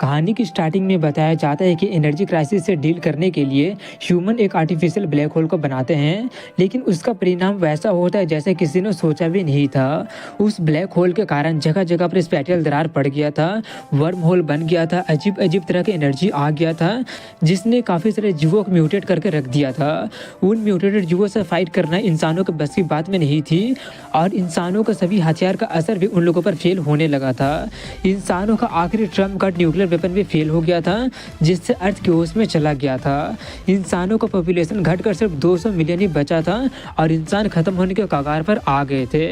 कहानी की स्टार्टिंग में बताया जाता है कि एनर्जी क्राइसिस से डील करने के लिए ह्यूमन एक आर्टिफिशियल ब्लैक होल को बनाते हैं, लेकिन उसका परिणाम वैसा होता है जैसे किसी ने सोचा भी नहीं था। उस ब्लैक होल के कारण जगह जगह पर स्पेटियल दरार पड़ गया था, वर्म होल बन गया था, अजीब अजीब तरह की एनर्जी आ गया था जिसने काफ़ी सारे जीवों को म्यूटेट करके रख दिया था। उन म्यूटेटेड जीवों से फाइट करना इंसानों के बस की बात में नहीं थी और इंसानों का सभी हथियार का असर भी उन लोगों पर फेल होने लगा था। इंसानों का आखिरी ट्रम्प कार्ड न्यूक्लियर वेपन भी फेल हो गया था, जिससे अर्थ के ओस में चला गया था। इंसानों का पॉपुलेशन घटकर सिर्फ 200 मिलियन ही बचा था और इंसान खत्म होने के कगार पर आ गए थे।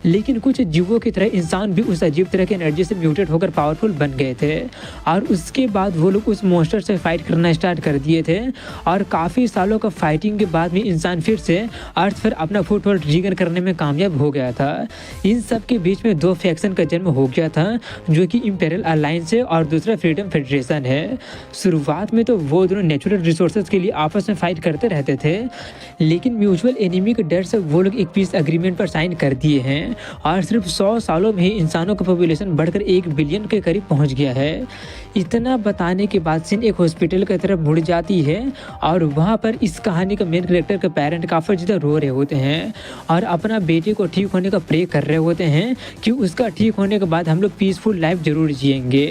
लेकिन कुछ जीवों की तरह इंसान भी उस अजीब तरह की एनर्जी से म्यूटेट होकर पावरफुल बन गए थे और उसके बाद वो लोग उस मॉन्स्टर से फाइट करना स्टार्ट कर दिए थे और काफ़ी सालों का फाइटिंग के बाद में इंसान फिर से अर्थ पर अपना फुटहोल्ड रीगन करने में कामयाब हो गया था। इन सब के बीच में दो फैक्शन का जन्म हो गया था, जो कि इंपेरियल अलायंस है और दूसरा फ्रीडम फेडरेशन है। शुरुआत में तो वो दोनों नेचुरल रिसोर्सेज के लिए आपस में फाइट करते रहते थे, लेकिन म्यूचुअल एनिमी के डर से वो लोग एक पीस एग्रीमेंट पर साइन कर दिए हैं और सिर्फ 100 सालों में ही इंसानों का पॉपुलेशन बढ़कर 1 बिलियन के करीब पहुंच गया है। इतना बताने के बाद सीन एक हॉस्पिटल की तरफ मुड़ जाती है और वहाँ पर इस कहानी का मेन कैरेक्टर के पेरेंट काफ़ी ज़्यादा रो रहे होते हैं और अपना बेटे को ठीक होने का प्रे कर रहे होते हैं कि उसका ठीक होने के बाद हम लोग पीसफुल लाइफ जरूर जिएंगे।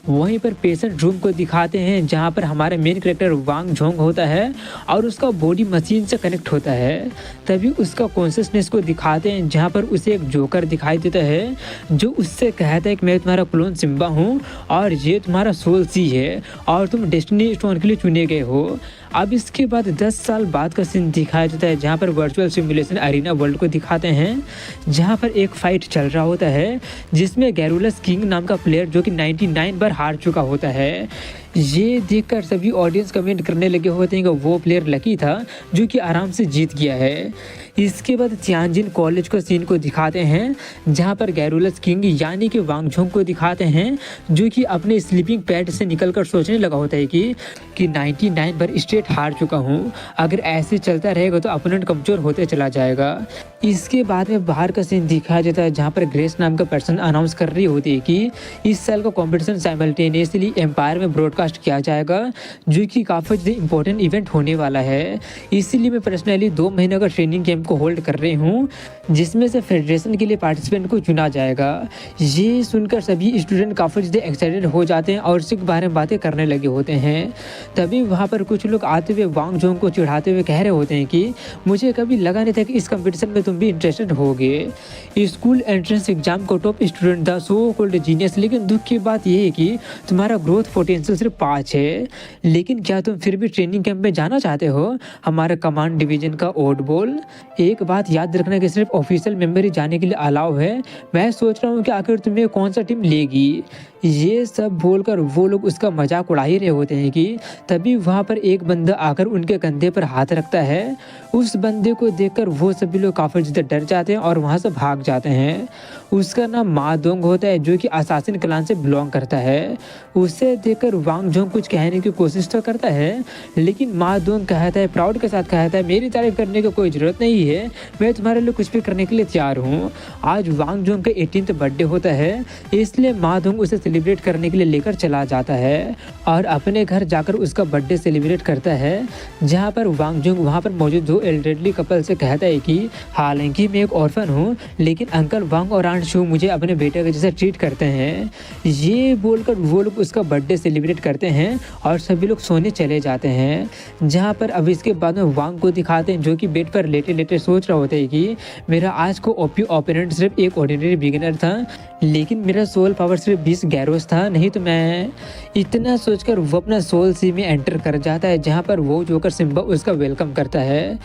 वहीं पर पेशेंट रूम को दिखाते हैं जहाँ पर हमारा मेन कैरेक्टर वांग झोंग होता है और उसका बॉडी मशीन से कनेक्ट होता है। तभी उसका कॉन्शियसनेस को दिखाते हैं जहाँ पर उसे एक जोकर दिखाई देता है जो उससे कहता है कि मैं तुम्हारा क्लोन सिम्बा हूँ और ये तुम्हारा सोल सी है और तुम डेस्टिनी स्टोन के लिए चुने गए हो। अब इसके बाद 10 साल बाद का सीन दिखाया जाता है जहाँ पर वर्चुअल सिमुलेशन अरीना वर्ल्ड को दिखाते हैं, जहाँ पर एक फाइट चल रहा होता है जिसमें गैरुलस किंग नाम का प्लेयर जो कि 99 बार हार चुका होता है। ये देखकर सभी ऑडियंस कमेंट करने लगे होते हैं कि वो प्लेयर लकी था जो कि आराम से जीत गया है। इसके बाद तियानजिन कॉलेज को सीन को दिखाते हैं जहाँ पर गैरुलस किंग यानी कि वांगझोंग को दिखाते हैं जो कि अपने स्लीपिंग पैड से निकलकर सोचने लगा होता है कि 99 बार स्टेट हार चुका हूँ, अगर ऐसे चलता रहेगा तो अपोनेंट कमज़ोर होते चला जाएगा। इसके बाद में बाहर का सीन दिखाया जाता है जहाँ पर ग्रेस नाम का पर्सन अनाउंस कर रही होती है कि इस साल का कॉम्पिटिशन साइमल्टेनियसली एम्पायर में ब्रॉडकास्ट किया जाएगा जो कि काफ़ी ज़्यादा इंपॉर्टेंट इवेंट होने वाला है। इसीलिए मैं पर्सनली 2 महीने का ट्रेनिंग कैंप को होल्ड कर रही हूँ जिसमें से फेडरेशन के लिए पार्टिसिपेंट को चुना जाएगा। ये सुनकर सभी स्टूडेंट काफ़ी ज़्यादा एक्साइटेड हो जाते हैं और इसके बारे में बातें करने लगे होते हैं। तभी वहाँ पर कुछ लोग आते हुए वांग झोंग को चिढ़ाते हुए कह रहे होते हैं कि मुझे कभी लगा नहीं था कि इस कंपटीशन में तुम भी इंटरेस्टेड होगे। स्कूल एंट्रेंस एग्जाम को टॉप स्टूडेंट था सो कॉल्ड जीनियस, लेकिन दुख की बात यह है कि तुम्हारा ग्रोथ पोटेंशियल सिर्फ 5 है। लेकिन क्या तुम फिर भी ट्रेनिंग कैंप में जाना चाहते हो, हमारा कमांड डिवीजन का ओड बोल। एक बात याद रखना कि सिर्फ ऑफिशियल मेंबर ही जाने के लिए अलाउ है। मैं सोच रहा हूँ कि आखिर तुम्हें कौन सा टीम लेगी। ये सब बोलकर वो लोग उसका मजाक उड़ा ही रहे होते हैं कि तभी वहाँ पर एक बंदा आकर उनके कंधे पर हाथ रखता है। उस बंदे को देखकर वो सभी लोग काफ़ी ज़्यादा डर जाते हैं और वहाँ से भाग जाते हैं। उसका नाम मा दोंग होता है जो कि असासिन क्लान से बिलोंग करता है। उसे देखकर वांग झोंग कुछ कहने की कोशिश तो करता है, लेकिन मा दोंग कहता है, प्राउड के साथ कहता है, मेरी तारीफ करने की कोई ज़रूरत नहीं है, मैं तुम्हारे लिए कुछ भी करने के लिए तैयार हूँ। आज वांग झोंग का 18th बर्थडे होता है, इसलिए मा दोंग उसे सेलिब्रेट करने के लिए लेकर चला जाता है और अपने घर जाकर उसका बर्थडे सेलिब्रेट करता है। जहाँ पर वांग झोंग वहाँ पर मौजूद 2 एल्डरली कपल से कहता है कि हालांकि मैं एक ऑर्फन हूँ, लेकिन अंकल वांग और आंट शू मुझे अपने बेटे के जैसे ट्रीट करते हैं। ये बोलकर वो लोग उसका बर्थडे सेलिब्रेट करते हैं और सभी लोग सोने चले जाते हैं। जहाँ पर अब इसके बाद में वांग को दिखाते हैं जो कि बेड पर लेटे लेटे सोच रहा होता है कि मेरा आज को ओपोनेंट सिर्फ एक ऑर्डिनरी बिगिनर था, लेकिन मेरा सोल पावर सिर्फ 20 गैरोस था, नहीं तो मैं। इतना सोचकर वो अपना सोल सी में एंटर कर जाता है जहाँ पर वो जोकर सिम्बा उसका वेलकम करता है।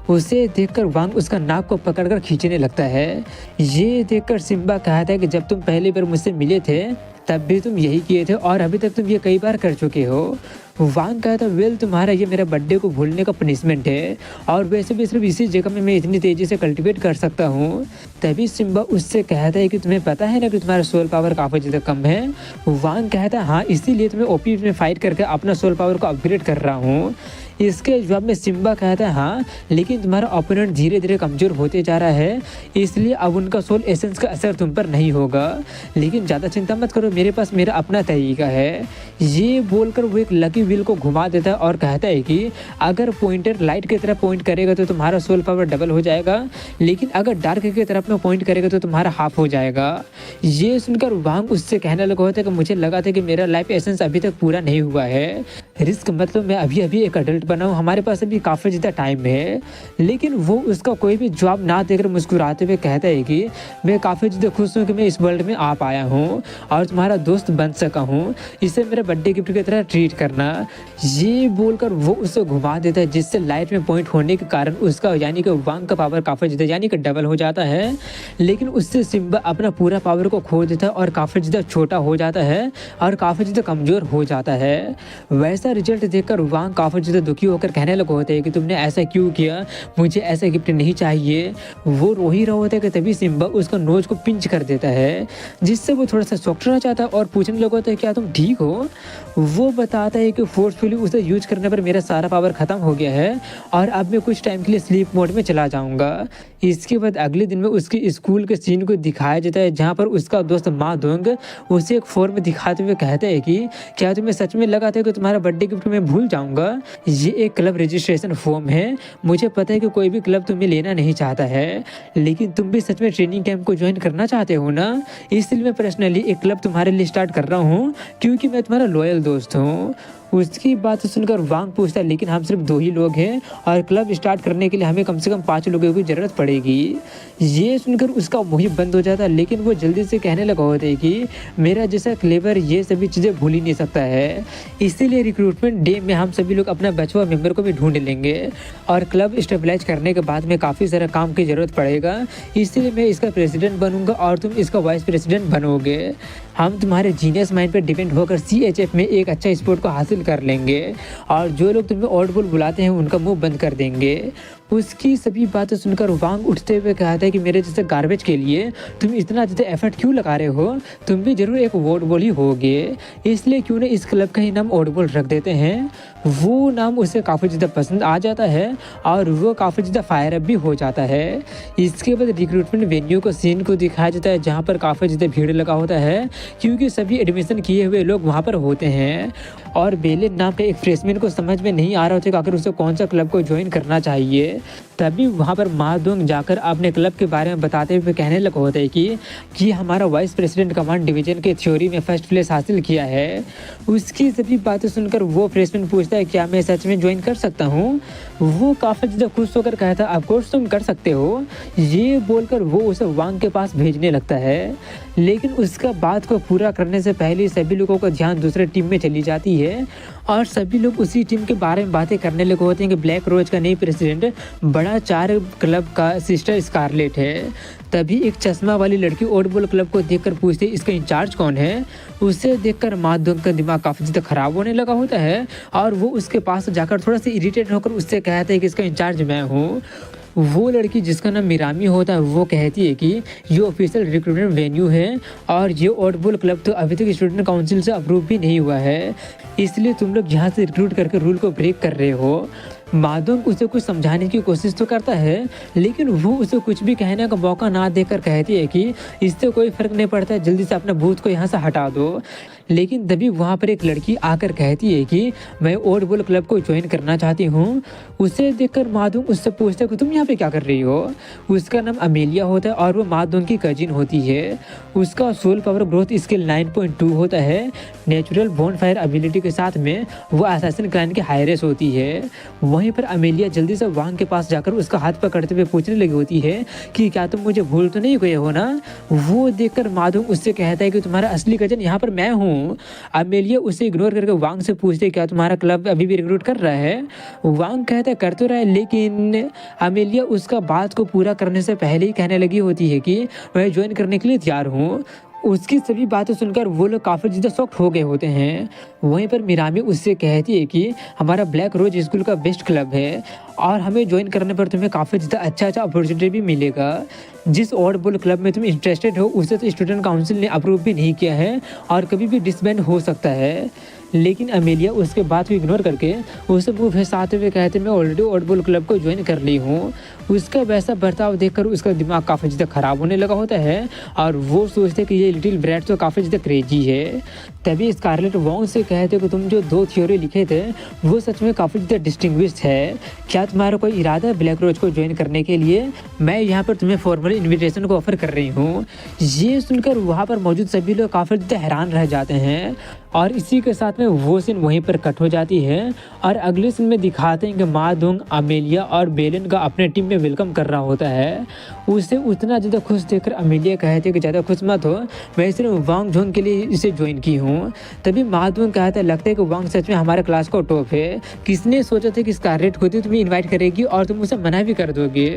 उसे देखकर वांग उसका नाक को पकड़कर खींचने लगता है। ये देखकर सिम्बा कहता है कि जब तुम पहली बार मुझसे मिले थे तब भी तुम यही किए थे और अभी तक तुम ये कई बार कर चुके हो। वांग कहता वेल तुम्हारा ये मेरा बर्थडे को भूलने का पनिशमेंट है और वैसे भी सिर्फ इसी जगह में मैं इतनी तेज़ी से कल्टिवेट कर सकता हूँ। तभी सिम्बा उससे कहता है कि तुम्हें पता है ना कि तुम्हारा सोल पावर काफ़ी ज़्यादा कम है। वांग कहता है हाँ, इसीलिए तुम्हें ओपी में फाइट करके अपना सोल पावर को अपग्रेड कर रहा हूँ। इसके जवाब में सिम्बा कहता है हाँ, लेकिन तुम्हारा ओपोनेंट धीरे धीरे कमज़ोर होते जा रहा है, इसलिए अब उनका सोल एसेंस का असर तुम पर नहीं होगा। लेकिन ज़्यादा चिंता मत करो, मेरे पास मेरा अपना तरीका है। ये बोलकर वो एक लकी व्हील को घुमा देता है और कहता है कि अगर पॉइंटर लाइट की तरफ पॉइंट करेगा तो तुम्हारा सोल पावर डबल हो जाएगा, लेकिन अगर डार्क की तरफ में पॉइंट करेगा तो तुम्हारा हाफ हो जाएगा। ये सुनकर वांग उससे कहने लगा होता है कि मुझे लगा था कि मेरा लाइफ एसेंस अभी तक पूरा नहीं हुआ है, रिस्क मतलब मैं अभी अभी एक अडल्ट बना हूँ, हमारे पास अभी काफ़ी ज़्यादा टाइम है। लेकिन वो उसका कोई भी जवाब ना देकर मुस्कुराते हुए कहता है कि मैं काफ़ी ज़्यादा खुश हूँ कि मैं इस वर्ल्ड में आ पाया हूँ और तुम्हारा दोस्त बन सका हूँ, इसे मेरे बर्थडे गिफ्ट की तरह ट्रीट करना। ये बोलकर वो उसे घुमा देता है, जिससे लाइट में पॉइंट होने के कारण उसका यानी कि वांग का पावर काफ़ी ज़्यादा यानी कि डबल हो जाता है। लेकिन उससे सिम्बा अपना पूरा पावर को खो देता है और काफ़ी ज़्यादा छोटा हो जाता है और काफ़ी ज़्यादा कमज़ोर हो जाता है। वैसा रिजल्ट देखकर वांग काफ़ी ज़्यादा दुखी होकर कहने लगा होता है कि तुमने ऐसा क्यों किया, मुझे ऐसा गिफ्ट नहीं चाहिए। वो रो ही रहा होता है कि तभी सिम्बा उसका नोज को पिंच कर देता है, जिससे वो थोड़ा सा शॉक्ड रह जाता है और पूछने लगा होता है क्या तुम ठीक हो। वो बताता है कि फोर्सफुली उसे यूज करने पर मेरा सारा पावर ख़त्म हो गया है और अब मैं कुछ टाइम के लिए स्लीप मोड में चला जाऊंगा। इसके बाद अगले दिन में उसके स्कूल के सीन को दिखाया जाता है, जहाँ पर उसका दोस्त मा दोंग उसे एक फॉर्म दिखाते हुए कहते हैं कि क्या तुम्हें सच में लगा था कि तुम्हारा बर्थडे गिफ्ट मैं भूल जाऊंगा। ये एक क्लब रजिस्ट्रेशन फॉर्म है, मुझे पता है कि कोई भी क्लब तुम्हें लेना नहीं चाहता है, लेकिन तुम भी सच में ट्रेनिंग कैंप को ज्वाइन करना चाहते हो ना, इसलिए मैं पर्सनली एक क्लब तुम्हारे लिए स्टार्ट कर रहा हूँ क्योंकि मैं तुम्हारा लॉयल दोस्त हूँ। उसकी बात सुनकर वांग पूछता है लेकिन हम सिर्फ 2 ही लोग हैं और क्लब स्टार्ट करने के लिए हमें कम से कम 5 लोगों की ज़रूरत पड़ेगी। ये सुनकर उसका मुंह ही बंद हो जाता है, लेकिन वो जल्दी से कहने लगा होता है कि मेरा जैसा क्लेवर ये सभी चीज़ें भूल ही नहीं सकता है, इसीलिए रिक्रूटमेंट डे में हम सभी लोग अपना बचवा मेंबर को भी ढूंढ लेंगे और क्लब स्टेबलाइज करने के बाद में काफ़ी सारा काम की ज़रूरत पड़ेगा, इसीलिए मैं इसका प्रेसिडेंट बनूंगा और तुम इसका वाइस प्रेसिडेंट बनोगे। हम तुम्हारे जीनियस माइंड पर डिपेंड होकर CHF में एक अच्छा स्पोर्ट को हासिल कर लेंगे और जो लोग तुम्हें ऑडबुल बुलाते हैं उनका मुंह बंद कर देंगे। उसकी सभी बातें सुनकर वांग उठते हुए कहता है कि मेरे जैसे गार्बेज के लिए तुम इतना ज़्यादा एफर्ट क्यों लगा रहे हो, तुम भी जरूर एक ऑडबुल ही होगे, इसलिए क्यों ना इस क्लब का ही नाम ऑडबुल रख देते हैं। वो नाम उसे काफ़ी ज़्यादा पसंद आ जाता है और वो काफ़ी ज़्यादा फायर अप भी हो जाता है। इसके बाद रिक्रूटमेंट वेन्यू को सीन को दिखाया जाता है, जहाँ पर काफ़ी ज़्यादा भीड़ लगा होता है क्योंकि सभी एडमिशन किए हुए लोग वहाँ पर होते हैं और बेले नाम के एक फ्रेशमैन को समझ में नहीं आ रहा होता कि आखिर उसे कौन सा क्लब को ज्वाइन करना चाहिए। तभी वहाँ पर मा दोंग जाकर अपने क्लब के बारे में बताते हुए कहने लगा होता है कि हमारा वाइस प्रेसिडेंट कमांड डिवीजन के थ्योरी में फर्स्ट प्लेस हासिल किया है। उसकी सभी बातें सुनकर वो फ्रेशमैन पूछता है क्या मैं सच में ज्वाइन कर सकता हूँ। वो काफ़ी ज़्यादा खुश होकर कहता है ऑफकोर्स तुम कर सकते हो। ये बोलकर वो उसे वांग के पास भेजने लगता है, लेकिन उसका बात को पूरा करने से पहले सभी लोगों का ध्यान दूसरे टीम में चली जाती है और सभी लोग उसी टीम के बारे में बातें करने लगे होते हैं कि ब्लैक रोज का नई प्रेसिडेंट बड़ा 4 क्लब का सिस्टर स्कारलेट है। तभी एक चश्मा वाली लड़की ऑडबुल क्लब को देखकर पूछती है इसका इंचार्ज कौन है। उसे देखकर मा दोंग का दिमाग काफ़ी ज़्यादा खराब होने लगा होता है और वो उसके पास जाकर थोड़ा सा इरिटेट होकर उससे कहता है कि इसका इंचार्ज मैं हूँ। वो लड़की जिसका नाम मिरामी होता है वो कहती है कि ये ऑफिशियल रिक्रूटमेंट वेन्यू है और ये ऑडबुल क्लब तो अभी तक स्टूडेंट काउंसिल से अप्रूव भी नहीं हुआ है, इसलिए तुम लोग यहाँ से रिक्रूट करके रूल को ब्रेक कर रहे हो। माधव उसे कुछ समझाने की कोशिश तो करता है, लेकिन वो उसे कुछ भी कहने का मौका ना देकर कहती है कि इससे कोई फर्क नहीं पड़ता, जल्दी से अपने भूत को यहाँ से हटा दो। लेकिन तभी वहाँ पर एक लड़की आकर कहती है कि मैं ऑडबुल क्लब को ज्वाइन करना चाहती हूँ। उसे देखकर माधव उससे पूछता है कि तुम यहाँ पे क्या कर रही हो। उसका नाम अमेलिया होता है और वो माधव की कजिन होती है। उसका सोल पावर ग्रोथ स्किल 9.2 होता है। नेचुरल बॉनफायर एबिलिटी के साथ में वो असैसिन क्लैन की हायरेस होती है। वहीं पर अमेलिया जल्दी से वांग के पास जाकर उसका हाथ पकड़ते हुए पूछने लगी होती है कि क्या तुम मुझे भूल तो नहीं गए हो ना। वो देखकर माधव उससे कहता है कि तुम्हारा असली कजन यहाँ पर मैं हूँ। अमेलिया उसे इग्नोर करके वांग से पूछते क्या तुम्हारा क्लब अभी भी रिक्रूट कर रहा है। वांग कहता है कर तो रहा है, लेकिन अमेलिया उसका बात को पूरा करने से पहले ही कहने लगी होती है कि मैं ज्वाइन करने के लिए तैयार हूँ। उसकी सभी बातें सुनकर वो लोग काफ़ी ज़्यादा शॉक्ड हो गए होते हैं। वहीं पर मिरामी उससे कहती है कि हमारा ब्लैक रोज स्कूल का बेस्ट क्लब है और हमें ज्वाइन करने पर तुम्हें काफ़ी ज़्यादा अच्छा अपॉर्चुनिटी भी मिलेगा। जिस ऑड बॉल क्लब में तुम इंटरेस्टेड हो उसे तो स्टूडेंट काउंसिल ने अप्रूव भी नहीं किया है और कभी भी डिसबैंड हो सकता है। लेकिन अमेलिया उसके बात को इग्नोर करके उसे मुँह फंसाते हुए कहते मैं ऑलरेडी ऑड बॉल क्लब को ज्वाइन कर ली हूँ। उसका वैसा बर्ताव देखकर उसका दिमाग काफ़ी ज़्यादा ख़राब होने लगा होता है और वो सोचते कि ये लिटिल ब्रैड तो काफ़ी ज़्यादा क्रेजी है। तभी स्कारलेट वॉन्ग से कहते कि तुम जो 2 थ्योरी लिखे थे वो सच में काफ़ी ज़्यादा डिस्टिंग्विश्ड है। क्या तुम्हारा कोई इरादा है ब्लैक रोज को ज्वाइन करने के लिए? मैं यहाँ पर तुम्हें फॉर्मल इन्विटेशन को ऑफर कर रही हूँ। ये सुनकर वहाँ पर मौजूद सभी लोग काफ़ी ज़्यादा हैरान रह जाते हैं और इसी के साथ में वो सीन वहीं पर कट हो जाती है और अगले सीन में दिखाते हैं कि मा दोंग अमेलिया और बेलिन का अपने टीम में वेलकम कर रहा होता है। उसे उतना ज़्यादा खुश देखकर अमेलिया कहती है कि ज़्यादा खुश मत हो, मैं सिर्फ वांग जोंग के लिए इसे ज्वाइन की हूँ। तभी मा दोंग कहता है लगता है कि वांग सच में हमारे क्लास का टॉप है। किसने सोचा था कि स्कारलेट खुद ही तुम्हें इन्वाइट करेगी और तुम उसे मना भी कर दोगे।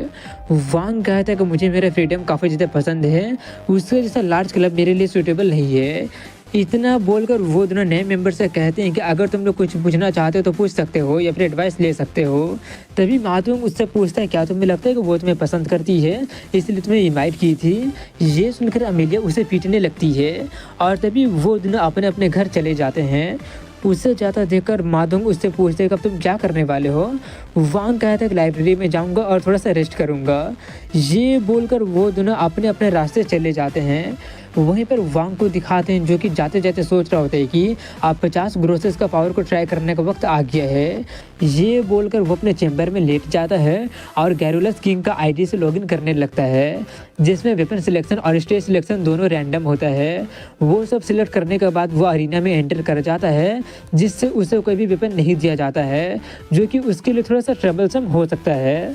वांग कहता है कि मुझे मेरा फ्रीडम काफ़ी ज़्यादा पसंद है, उसके जैसा लार्ज क्लब मेरे लिए सूटेबल नहीं है। इतना बोलकर वो दोनों नए मेंबर से कहते हैं कि अगर तुम लोग कुछ पूछना चाहते हो तो पूछ सकते हो या फिर एडवाइस ले सकते हो। तभी मातूंग उससे पूछता है क्या तुम्हें लगता है कि वो तुम्हें पसंद करती है इसलिए तुम्हें इनवाइट की थी। ये सुनकर अमेलिया उसे पीटने लगती है और तभी वो दोनों अपने अपने घर चले जाते हैं। उससे ज़्यादा देखकर माधुंग उससे पूछते हैं कि अब तुम क्या करने वाले हो। वांग कहता है कि लाइब्रेरी में जाऊंगा और थोड़ा सा रेस्ट करूंगा। ये बोलकर वो दोनों अपने अपने रास्ते चले जाते हैं। वहीं पर वांग को दिखाते हैं जो कि जाते जाते सोच रहा होता है कि आप 50 ग्रोसेस का पावर को ट्राई करने का वक्त आ गया है। ये बोलकर वो अपने चैम्बर में लेट जाता है और गैरुलस किंग का आईडी से लॉगिन करने लगता है जिसमें वेपन सिलेक्शन और स्टेज सिलेक्शन दोनों रैंडम होता है। वो सब सिलेक्ट करने के बाद वो अरीना में एंटर कर जाता है जिससे उसे कोई भी वेपन नहीं दिया जाता है जो कि उसके लिए थोड़ा सा ट्रबलसम हो सकता है।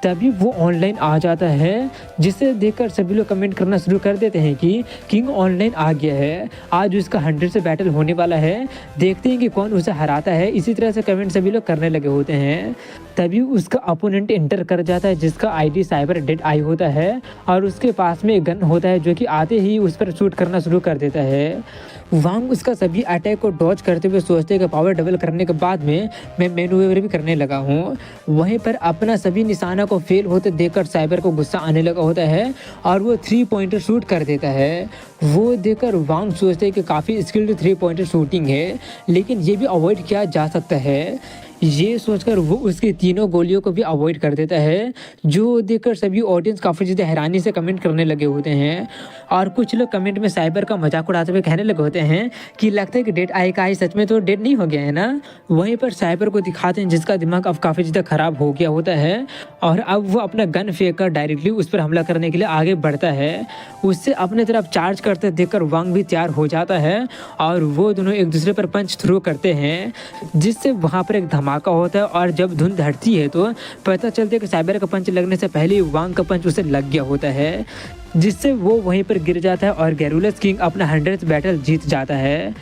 तभी वो ऑनलाइन आ जाता है जिसे देखकर सभी लोग कमेंट करना शुरू कर देते हैं कि किंग ऑनलाइन आ गया है, आज उसका 100 से बैटल होने वाला है, देखते हैं कि कौन उसे हराता है। इसी तरह से कमेंट सभी लोग करने लगे होते हैं। तभी उसका अपोनेंट एंटर कर जाता है जिसका आईडी साइबर डेड आई होता है और उसके पास में एक गन होता है जो कि आते ही उस पर शूट करना शुरू कर देता है। वांग उसका सभी अटैक को डॉज करते हुए सोचते हैं कि पावर डबल करने के बाद में मैं मैन्यूवर भी करने लगा हूँ। वहीं पर अपना सभी निशाना को फेल होते देखकर साइबर को गुस्सा आने लगा होता है और वो 3 पॉइंटर शूट कर देता है। वो देखकर वांग सोचते हैं कि काफ़ी स्किल्ड 3 पॉइंटर शूटिंग है लेकिन ये भी अवॉइड किया जा सकता है। ये सोचकर वो उसकी तीनों गोलियों को भी अवॉइड कर देता है जो देखकर सभी ऑडियंस काफ़ी ज़्यादा हैरानी से कमेंट करने लगे होते हैं और कुछ लोग कमेंट में साइबर का मजाक उड़ाते हुए कहने लगे होते हैं कि लगता है कि डेड आई का आई सच में तो डेड नहीं हो गया है ना। वहीं पर साइबर को दिखाते हैं जिसका दिमाग अब काफ़ी ज़्यादा ख़राब हो गया होता है और अब वो अपना गन फेंक कर डायरेक्टली उस पर हमला करने के लिए आगे बढ़ता है। उससे अपने तरफ चार्ज करते देखकर वांग भी तैयार हो जाता है और वो दोनों एक दूसरे पर पंच थ्रो करते हैं जिससे वहाँ पर एक धमाका होता है और जब धुंध हटती है तो पता चलता है कि साइबर का पंच लगने से पहले वांग का पंच उसे लग गया होता है जिससे वो वहीं पर गिर जाता है और गैरुलस किंग अपना 100th बैटल जीत जाता है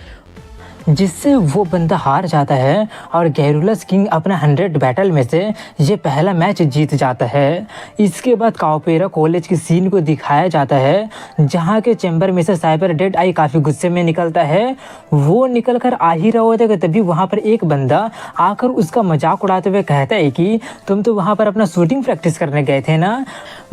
जिससे वो बंदा हार जाता है और गैरुलस किंग अपना 100 बैटल में से ये पहला मैच जीत जाता है। इसके बाद काओपेरा कॉलेज की सीन को दिखाया जाता है जहाँ के चैम्बर में से साइबर डेड आई काफ़ी गुस्से में निकलता है। वो निकल कर आ ही रहा होता है कि तभी वहाँ पर एक बंदा आकर उसका मजाक उड़ाते हुए कहता है कि तुम तो वहाँ पर अपना शूटिंग प्रैक्टिस करने गए थे ना,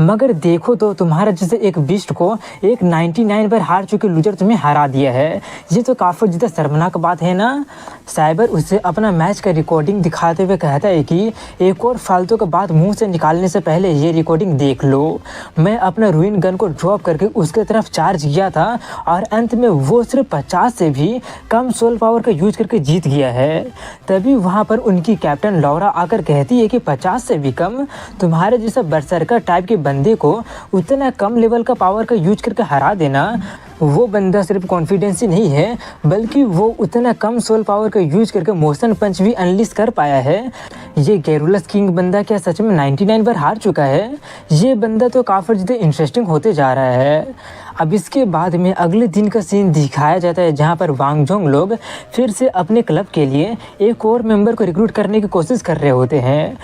मगर देखो तो तुम्हारा जैसे एक बिस्ट को एक 99 बार हार चुके लूजर तुम्हें हरा दिया है, ये तो काफ़ी ज़्यादा शर्मनाक बात है ना। साइबर उससे अपना मैच का रिकॉर्डिंग दिखाते हुए कहता है कि एक और फालतू का बात मुंह से निकालने से पहले ये रिकॉर्डिंग देख लो। मैं अपना रूइन गन को ड्रॉप करके उसके तरफ चार्ज किया था और अंत में वो सिर्फ 50 से भी कम सोल पावर का यूज करके जीत गया है। तभी वहाँ पर उनकी कैप्टन लौरा आकर कहती है कि 50 से भी कम, तुम्हारे जैसा बरसरकर टाइप के बंदे को उतना कम लेवल का पावर का यूज करके हरा देना, वो बंदा सिर्फ कॉन्फिडेंस ही नहीं है बल्कि वो उतना कम सोल पावर का यूज करके मोशन पंच भी अनलिस्ट कर पाया है। ये गैरुलस किंग बंदा क्या सच में 99 बार हार चुका है? ये बंदा तो काफ़ी ज़्यादा इंटरेस्टिंग होते जा रहा है। अब इसके बाद में अगले दिन का सीन दिखाया जाता है जहाँ पर वांग जोंग लोग फिर से अपने क्लब के लिए एक और मेंबर को रिक्रूट करने की कोशिश कर रहे होते हैं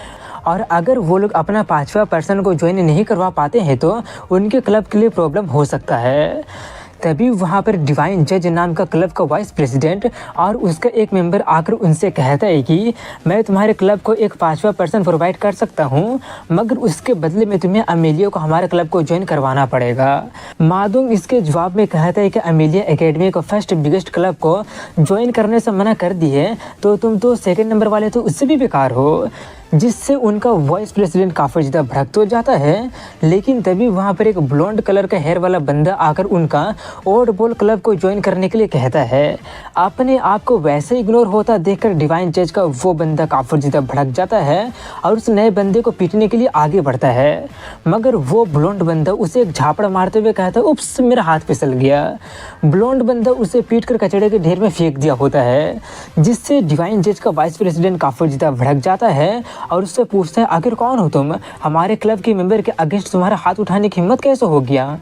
और अगर वो लोग अपना 5वां पर्सन को ज्वाइन नहीं करवा पाते हैं तो उनके क्लब के लिए प्रॉब्लम हो सकता है। तभी वहाँ पर डिवाइन जज नाम का क्लब का वाइस प्रेसिडेंट और उसका एक मेंबर आकर उनसे कहता है कि मैं तुम्हारे क्लब को एक 5वां पर्सन प्रोवाइड कर सकता हूँ, मगर उसके बदले में तुम्हें अमेलिया को हमारे क्लब को ज्वाइन करवाना पड़ेगा। मादुंग इसके जवाब में कहता है कि अमेलिया एकेडमी को फर्स्ट बिगेस्ट क्लब को ज्वाइन करने से मना कर दिए तो तुम तो सेकंड नंबर वाले तो उससे भी बेकार हो, जिससे उनका वाइस प्रेसिडेंट काफ़ी ज़्यादा भड़क तो जाता है। लेकिन तभी वहाँ पर एक ब्लॉन्ड कलर का हेयर वाला बंदा आकर उनका ओड बॉल क्लब को ज्वाइन करने के लिए कहता है। अपने आप को वैसे इग्नोर होता देखकर डिवाइन जज का वो बंदा काफ़ी ज़्यादा भड़क जाता है और उस नए बंदे को पीटने के लिए आगे बढ़ता है, मगर वो ब्लॉन्ड बंदा उसे एक झापड़ मारते हुए कहता है, उप्स मेरा हाथ फिसल गया। ब्लॉन्ड बंदा उसे पीट कर कचड़े के ढेर में फेंक दिया होता है, जिससे डिवाइन जज का वाइस प्रेसिडेंट काफ़ी ज़्यादा भड़क जाता है और उससे पूछता है, आखिर कौन हो तुम, हमारे क्लब के मेंबर के अगेंस्ट तुम्हारा हाथ उठाने की हिम्मत कैसे हो गया।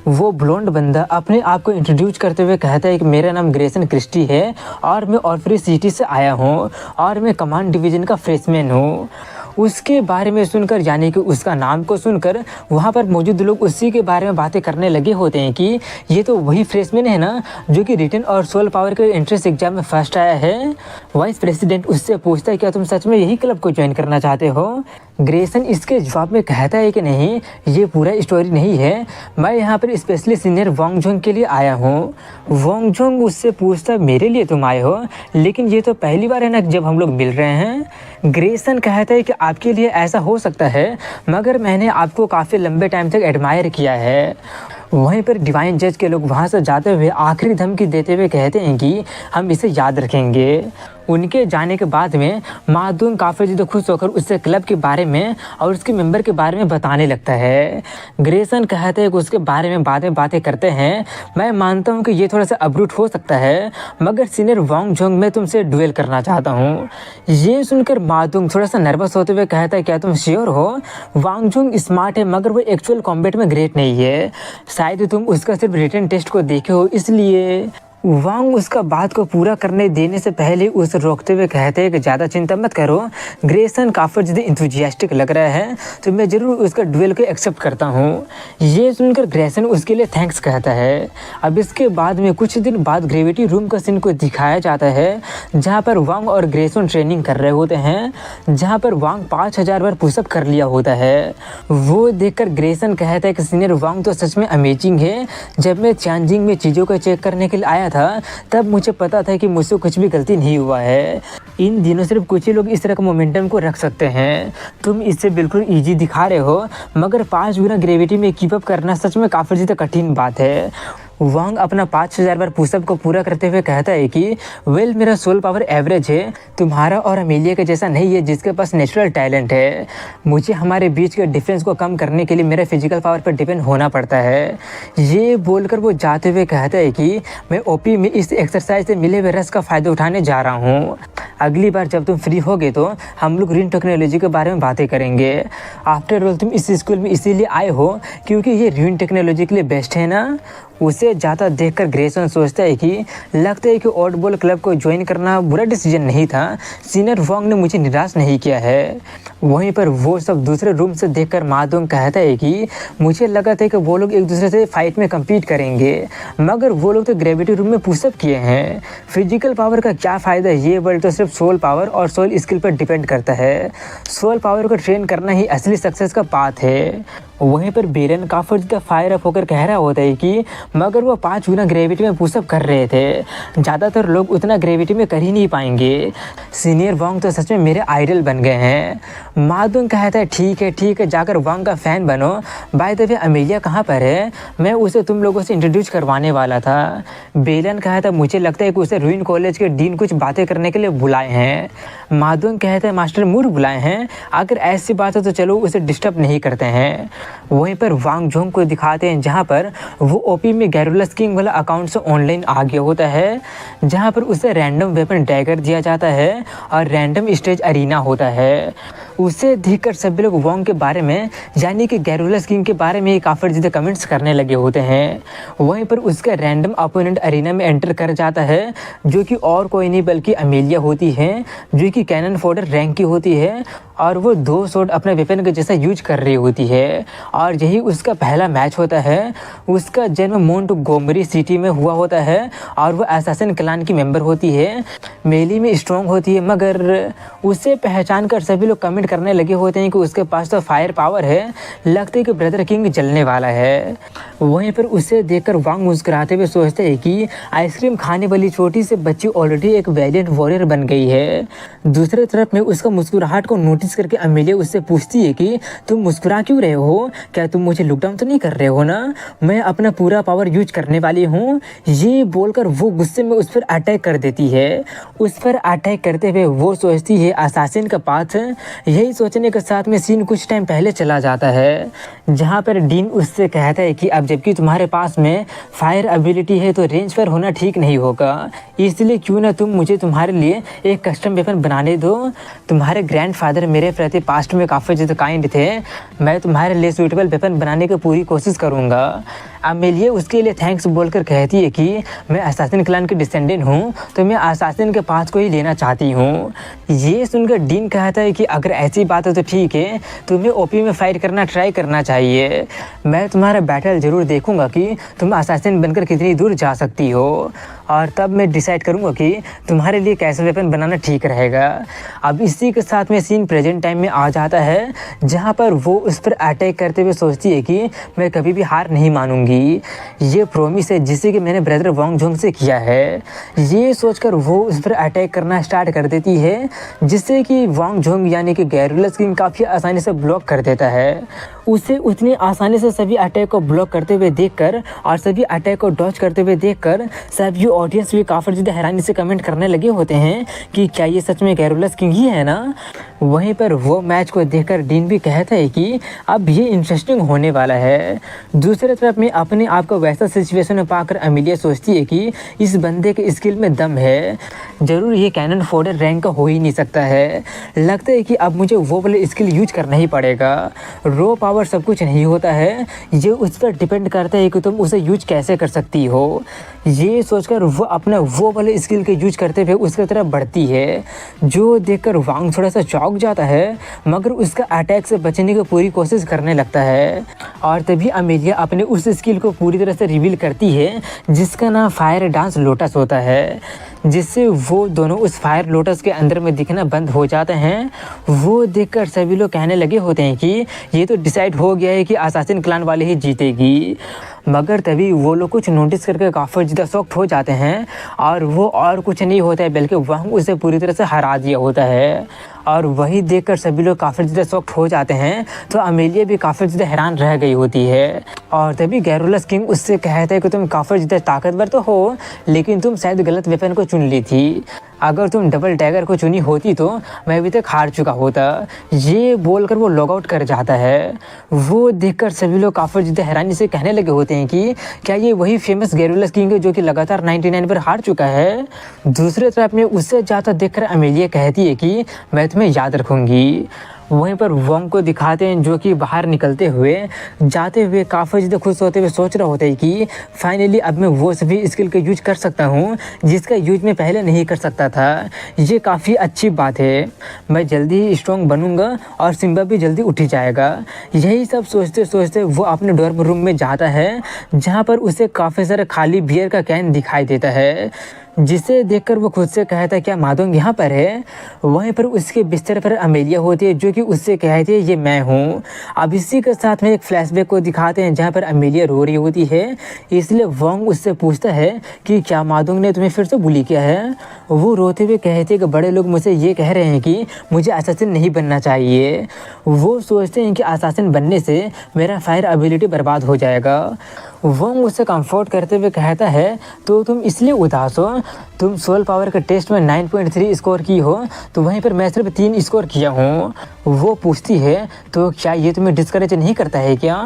वो ब्लॉन्ड बंदा अपने आप को इंट्रोड्यूस करते हुए कहता है कि मेरा नाम ग्रेसन क्रिस्टी है और मैं ऑर्फरी सिटी से आया हूँ और मैं कमांड डिवीज़न का फ्रेशमैन हूँ। उसके बारे में सुनकर, यानी कि उसका नाम को सुनकर वहाँ पर मौजूद लोग उसी के बारे में बातें करने लगे होते हैं कि ये तो वही फ्रेशमैन है ना जो कि रिटन और सोल पावर के एंट्रेंस एग्जाम में फर्स्ट आया है। वाइस प्रेसिडेंट उससे पूछता है, क्या तुम सच में यही क्लब को ज्वाइन करना चाहते हो। ग्रेसन इसके जवाब में कहता है कि नहीं, ये पूरा स्टोरी नहीं है, मैं यहाँ पर स्पेशली सीनियर वांगझोंग के लिए आया हूँ। वांगझोंग उससे पूछता है, मेरे लिए तुम आए हो, लेकिन ये तो पहली बार है ना जब हम लोग मिल रहे हैं। ग्रेसन कहता है कि आपके लिए ऐसा हो सकता है, मगर मैंने आपको काफ़ी लंबे टाइम तक एडमायर किया है। वहीं पर डिवाइन जज के लोग वहाँ से जाते हुए आखिरी धमकी देते हुए कहते हैं कि हम इसे याद रखेंगे। उनके जाने के बाद में मादुंग काफ़ी ज़्यादा खुश होकर उससे क्लब के बारे में और उसके मेंबर के बारे में बताने लगता है। ग्रेसन कहते हैं कि उसके बारे में बातें करते हैं। मैं मानता हूँ कि ये थोड़ा सा अब्रूट हो सकता है, मगर सीनियर वांगझोंग मैं तुमसे डुएल करना चाहता हूँ। ये सुनकर मादुंग थोड़ा सा नर्वस होते हुए कहता है, क्या तुम श्योर हो। वांगझोंग स्मार्ट है, मगर वो एक्चुअल कॉम्बैट में ग्रेट नहीं है, शायद तुम उसका सिर्फ रिटन टेस्ट को देखे हो इसलिए। वांग उसका बात को पूरा करने देने से पहले उसे रोकते हुए कहते हैं कि ज़्यादा चिंता मत करो, ग्रेसन काफ़ी ज़्यादा इंथुजियास्टिक लग रहा है तो मैं ज़रूर उसका डुएल को एक्सेप्ट करता हूँ। ये सुनकर ग्रेसन उसके लिए थैंक्स कहता है। अब इसके बाद में कुछ दिन बाद ग्रेविटी रूम का सीन को दिखाया जाता है, जहाँ पर वांग और ग्रेसन ट्रेनिंग कर रहे होते हैं, जहाँ पर वांग 5000 बार पुशअप कर लिया होता है। वो देखकर ग्रेसन कहता है कि सीनियर वांग तो सच में अमेजिंग है। जब मैं च्यानजिंग में चीज़ों को चेक करने के लिए आया था तब मुझे पता था कि मुझसे कुछ भी गलती नहीं हुआ है। इन दिनों सिर्फ कुछ ही लोग इस तरह का मोमेंटम को रख सकते हैं। तुम इससे बिल्कुल इजी दिखा रहे हो, मगर 5 गुना ग्रेविटी में कीप अप करना सच में काफ़ी ज़्यादा कठिन बात है। वांग अपना 5000 बार पुशअप को पूरा करते हुए कहता है कि वेल मेरा सोल पावर एवरेज है, तुम्हारा और अमेलिया के जैसा नहीं है जिसके पास नेचुरल टैलेंट है। मुझे हमारे बीच के डिफरेंस को कम करने के लिए मेरे फिजिकल पावर पर डिपेंड होना पड़ता है। ये बोलकर वो जाते हुए कहता है कि मैं ओपी में इस एक्सरसाइज से मिले हुए रस का फ़ायदा उठाने जा रहा हूँ। अगली बार जब तुम फ्री होगे तो हम लोग रीन टेक्नोलॉजी के बारे में बातें करेंगे। आफ्टर ऑल तुम इस स्कूल में इसीलिए आए हो क्योंकि ये रीन टेक्नोलॉजी के लिए बेस्ट है ना। उसे जाता देखकर ग्रेसन सोचता है कि लगता है कि ओड बॉल क्लब को ज्वाइन करना बुरा डिसीजन नहीं था, सीनियर वांग ने मुझे निराश नहीं किया है। वहीं पर वो सब दूसरे रूम से देखकर मादुंग कहता है कि मुझे लगा था कि वो लोग एक दूसरे से फाइट में कम्पीट करेंगे, मगर वो लोग तो ग्रेविटी रूम में पुशअप किए हैं। फिजिकल पावर का क्या फ़ायदा, ये वर्ल्ड तो सिर्फ सोल पावर और सोल स्किल पर डिपेंड करता है। सोल पावर को ट्रेन करना ही असली सक्सेस का पाथ है। वहीं पर बेरन काफ़ी ज़्यादा फायर अप होकर कह रहा होता है कि मगर वो 5 गुना ग्रेविटी में पुशअप कर रहे थे, ज़्यादातर लोग उतना ग्रेविटी में कर ही नहीं पाएंगे। सीनियर वांग तो सच में मेरे आइडल बन गए हैं। मादुंग कहता है ठीक है जाकर वांग का फ़ैन बनो। बाय द वे अमेलिया कहाँ पर है, मैं उसे तुम लोगों से इंट्रोड्यूस करवाने वाला था। बेलन कहता है मुझे लगता है कि उसे रूइन कॉलेज के डीन कुछ बातें करने के लिए बुलाए हैं। मादुंग कहता है मास्टर मूर बुलाए हैं, अगर ऐसी बात है तो चलो उसे डिस्टर्ब नहीं करते हैं। वहीं पर वांगझोंग को दिखाते हैं जहां पर वो ओपी में गैरुलस किंग वाला अकाउंट से ऑनलाइन आ गया होता है, जहां पर उसे रैंडम वेपन डैगर दिया जाता है और रैंडम स्टेज अरीना होता है। उसे देखकर सभी लोग वोंग के बारे में यानी कि गैरुलस किंग के बारे में काफ़ी ज़्यादा कमेंट्स करने लगे होते हैं। वहीं पर उसका रैंडम अपोनेंट अरीना में एंटर कर जाता है, जो कि और कोई नहीं बल्कि अमेलिया होती है, जो कि कैनन फोडर रैंक की होती है और वो 2 शॉट अपने वेपन के जैसा यूज कर रही होती है। और यही उसका पहला मैच होता है। उसका जन्म मोंटगोमरी सिटी में हुआ होता है और वो असैसिन क्लान की मेंबर होती है, मेली में स्ट्रॉन्ग होती है, मगर उसे पहचान कर सभी लोग कमेंट करने लगे होते हैं कि उसके पास तो फायर पावर है, लगता है कि ब्रदर किंग जलने वाला है। वहीं पर उसे देखकर वांग मुस्कुराते हुए सोचते हैं कि आइसक्रीम खाने वाली छोटी सी बच्ची ऑलरेडी एक वैलिएंट वॉरियर बन गई है। दूसरी तरफ में उसका मुस्कुराहट को नोटिस करके अमेलिया उससे पूछती है कि तुम मुस्कुरा क्यों रहे हो, क्या तुम मुझे लुक डाउन तो नहीं कर रहे हो ना, मैं अपना पूरा पावर यूज करने वाली हूँ। ये बोलकर वो गुस्से में उस पर अटैक कर देती है। उस पर अटैक करते हुए वो सोचती है असैसिन का पाथ। यही सोचने के साथ में सीन कुछ टाइम पहले चला जाता है, जहाँ पर डीन उससे कहता है कि अब जबकि तुम्हारे पास में फायर एबिलिटी है तो रेंज पर होना ठीक नहीं होगा, इसलिए क्यों ना तुम मुझे तुम्हारे लिए एक कस्टम वेपन बनाने दो। तुम्हारे ग्रैंडफादर मेरे प्रति पास्ट में काफ़ी ज़्यादा काइंड थे, मैं तुम्हारे लिए सूटेबल वेपन बनाने की पूरी कोशिश करूँगा। अमेलिया उसके लिए थैंक्स बोलकर कहती है कि मैं असैसिन क्लान के डिसेंडेंट हूँ, तो मैं असैसिन के पाथ को ही लेना चाहती हूँ। ये सुनकर डीन कहता है कि अगर ऐसी बात है तो ठीक है, तुम्हें ओपी में फाइट करना ट्राई करना चाहिए। मैं तुम्हारा बैटल ज़रूर देखूंगा कि तुम असैसिन बनकर कितनी दूर जा सकती हो, और तब मैं डिसाइड करूंगा कि तुम्हारे लिए कैसा वेपन बनाना ठीक रहेगा। अब इसी के साथ में सीन प्रेजेंट टाइम में आ जाता है, जहाँ पर वो उस पर अटैक करते हुए सोचती है कि मैं कभी भी हार नहीं मानूंगी। ये प्रॉमिस है जिसे कि मैंने ब्रदर वांग जोंग से किया है। ये सोचकर वो उस पर अटैक करना स्टार्ट कर देती है, जिससे कि वांग जोंग यानी कि गैरुलस किंग काफ़ी आसानी से ब्लॉक कर देता है। उसे उतनी आसानी से सभी अटैक को ब्लॉक करते हुए देखकर और सभी अटैक को डॉज करते हुए देखकर सभी ऑडियंस भी काफ़ी ज़्यादा हैरानी से कमेंट करने लगे होते हैं कि क्या ये सच में गैरुलस किंग ही है ना। वहीं पर वो मैच को देखकर डीन भी कहता है कि अब ये इंटरेस्टिंग होने वाला है। दूसरी तरफ में अपने आप को वैसा सिचुएशन में पाकर अमेलिया सोचती है कि इस बंदे के स्किल में दम है, ज़रूर ये कैनन फोडर रैंक का हो ही नहीं सकता है। लगता है कि अब मुझे वो वाले स्किल यूज करना ही पड़ेगा। रो पावर सब कुछ नहीं होता है, ये उस पर डिपेंड करता है कि तुम उसे यूज कैसे कर सकती हो। ये सोचकर वो अपना वो वाले स्किल के यूज करते हुए उसकी तरफ बढ़ती है, जो देखकर वांग थोड़ा सा चौंक जाता है, मगर उसका अटैक से बचने की पूरी कोशिश करने लगता है। और तभी अमेलिया अपने उस स्किल को पूरी तरह से रिवील करती है, जिसका नाम फायर डांस लोटस होता है, जिससे वो दोनों उस फायर लोटस के अंदर में दिखना बंद हो जाते हैं। वो देखकर सभी लोग कहने लगे होते हैं कि ये तो डिसाइड हो गया है कि असैसिन क्लान वाले ही जीतेगी। मगर तभी वो लोग कुछ नोटिस करके काफ़ी ज़्यादा शॉक्ड हो जाते हैं, और वो और कुछ नहीं होता है बल्कि वांग उसे पूरी तरह से हरा दिया होता है। और वही देखकर सभी लोग काफ़ी ज़्यादा शॉक्ड हो जाते हैं, तो अमेलिया भी काफ़ी ज़्यादा हैरान रह गई होती है। और तभी गैरुलस किंग उससे कहता है कि तुम काफ़ी ज़्यादा ताकतवर तो हो, लेकिन तुम शायद गलत वेपन को चुन ली थी। अगर तुम डबल डैगर को चुनी होती तो मैं अभी तक हार चुका होता। ये बोलकर वो लॉग आउट कर जाता है। वो देखकर सभी लोग काफ़ी ज़्यादा हैरानी से कहने लगे होते हैं कि क्या ये वही फेमस गैरुलस किंग है जो कि लगातार 99 पर हार चुका है। दूसरी तरफ में उससे ज़्यादा देखकर अमेलिया कहती है कि मैं तुम्हें याद रखूँगी। वहीं पर वोंग को दिखाते हैं, जो कि बाहर निकलते हुए जाते हुए काफ़ी ज़्यादा खुश होते हुए सोच रहा होता है कि फाइनली अब मैं वो सभी स्किल का यूज कर सकता हूँ जिसका यूज मैं पहले नहीं कर सकता था। ये काफ़ी अच्छी बात है, मैं जल्दी ही स्ट्रॉन्ग बनूंगा और सिम्बा भी जल्दी उठ जाएगा। यही सब सोचते सोचते वो अपने डॉर्म रूम में जाता है, जहाँ पर उसे काफ़ी सारा खाली बियर का कैन दिखाई देता है, जिसे देखकर वो खुद से कहता है क्या मादोंग यहाँ पर है। वहीं पर उसके बिस्तर पर अमेलिया होती है, जो कि उससे कहती है ये मैं हूँ। अब इसी के साथ में एक फ्लैशबैक को दिखाते हैं, जहाँ पर अमेलिया रो रही होती है। इसलिए वोंग उससे पूछता है कि क्या मादोंग ने तुम्हें फिर से बुली किया है। वो रोते हुए कहते हैं कि बड़े लोग मुझसे ये कह रहे हैं कि मुझे असैसिन नहीं बनना चाहिए। वो सोचते हैं कि असैसिन बनने से मेरा फायर एबिलिटी बर्बाद हो जाएगा। वोंग उससे कंफर्ट करते हुए कहता है तो तुम इसलिए उदास हो, तुम सोल पावर के टेस्ट में 9.3 स्कोर की हो, तो वहीं पर मैं सिर्फ 3 स्कोर किया हूँ। वो पूछती है तो क्या ये तुम्हें डिस्करेज नहीं करता है क्या?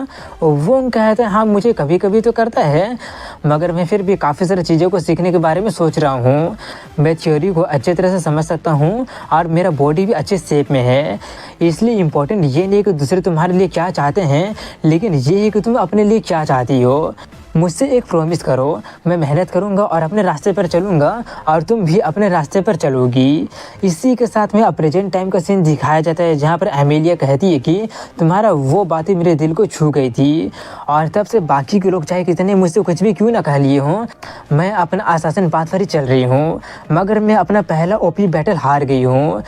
वो कहता है हाँ मुझे कभी कभी तो करता है, मगर मैं फिर भी काफ़ी सारी चीज़ों को सीखने के बारे में सोच रहा हूँ। मैं थ्योरी को अच्छे तरह से समझ सकता हूँ और मेरा बॉडी भी अच्छे शेप में है। इसलिए इम्पोर्टेंट ये नहीं कि दूसरे तुम्हारे लिए क्या चाहते हैं, लेकिन ये है कि तुम अपने लिए क्या चाहती हो। मुझसे एक प्रॉमिस करो, मैं मेहनत करूंगा और अपने रास्ते पर चलूंगा और तुम भी अपने रास्ते पर चलोगी। इसी के साथ में प्रेजेंट टाइम का सीन दिखाया जाता है जहाँ पर एमेलिया कहती है कि तुम्हारा वो बातें मेरे दिल को छू गई थी और तब से बाकी के लोग चाहे कितने मुझसे कुछ भी क्यों ना कह लिए हों, मैं अपना आसासन पाथ पर ही चल रही हूँ, मगर मैं अपना पहला ओपी बैटल हार गई हूँ।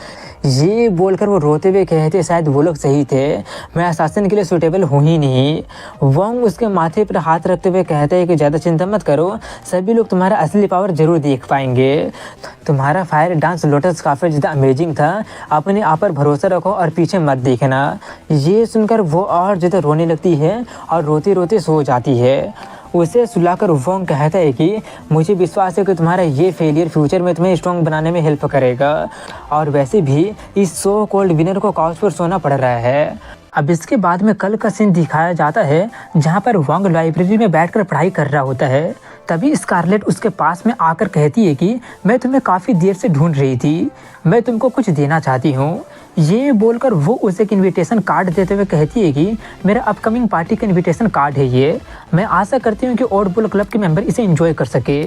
ये बोलकर वो रोते हुए कहते शायद वो लोग सही थे, मैं असासिन के लिए सूटेबल हूँ ही नहीं। वोंग उसके माथे पर हाथ रखते हुए कहते हैं कि ज़्यादा चिंता मत करो, सभी लोग तुम्हारा असली पावर ज़रूर देख पाएंगे। तुम्हारा फायर डांस लोटस काफ़ी ज़्यादा अमेजिंग था, अपने आप पर भरोसा रखो और पीछे मत देखना। ये सुनकर वो और ज़्यादा रोने लगती है और रोते रोते सो जाती है। उसे सुलाकर वोंग कहता है कि मुझे विश्वास है कि तुम्हारा ये फेलियर फ्यूचर में तुम्हें स्ट्रॉन्ग बनाने में हेल्प करेगा, और वैसे भी इस सो कॉल्ड विनर को काउच पर सोना पड़ रहा है। अब इसके बाद में कल का सीन दिखाया जाता है जहाँ पर वोंग लाइब्रेरी में बैठकर पढ़ाई कर रहा होता है। तभी स्कारलेट उसके पास में आकर कहती है कि मैं तुम्हें काफ़ी देर से ढूंढ रही थी, मैं तुमको कुछ देना चाहती हूँ। ये बोलकर वो उसे एक इनविटेशन कार्ड देते हुए कहती है कि मेरा अपकमिंग पार्टी का इनविटेशन कार्ड है ये, मैं आशा करती हूँ कि ओडबुल क्लब के मेंबर इसे एंजॉय कर सके।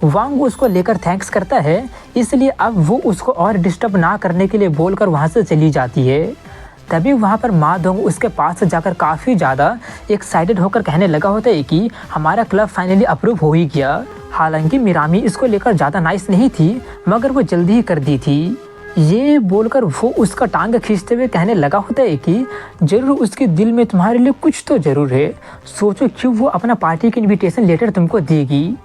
वांग उसको लेकर थैंक्स करता है, इसलिए अब वो उसको और डिस्टर्ब ना करने के लिए बोलकर वहाँ से चली जाती है। तभी वहाँ पर मा दोंग उसके पास से जाकर काफ़ी ज़्यादा एक्साइटेड होकर कहने लगा होता है कि हमारा क्लब फाइनली अप्रूव हो ही गया। हालांकि मिरामी इसको लेकर ज़्यादा नाइस नहीं थी, मगर वो जल्दी ही कर दी थी। ये बोलकर वो उसका टांग खींचते हुए कहने लगा होता है कि जरूर उसके दिल में तुम्हारे लिए कुछ तो ज़रूर है, सोचो क्यों वो अपना पार्टी की इनविटेशन लेटर तुमको देगी।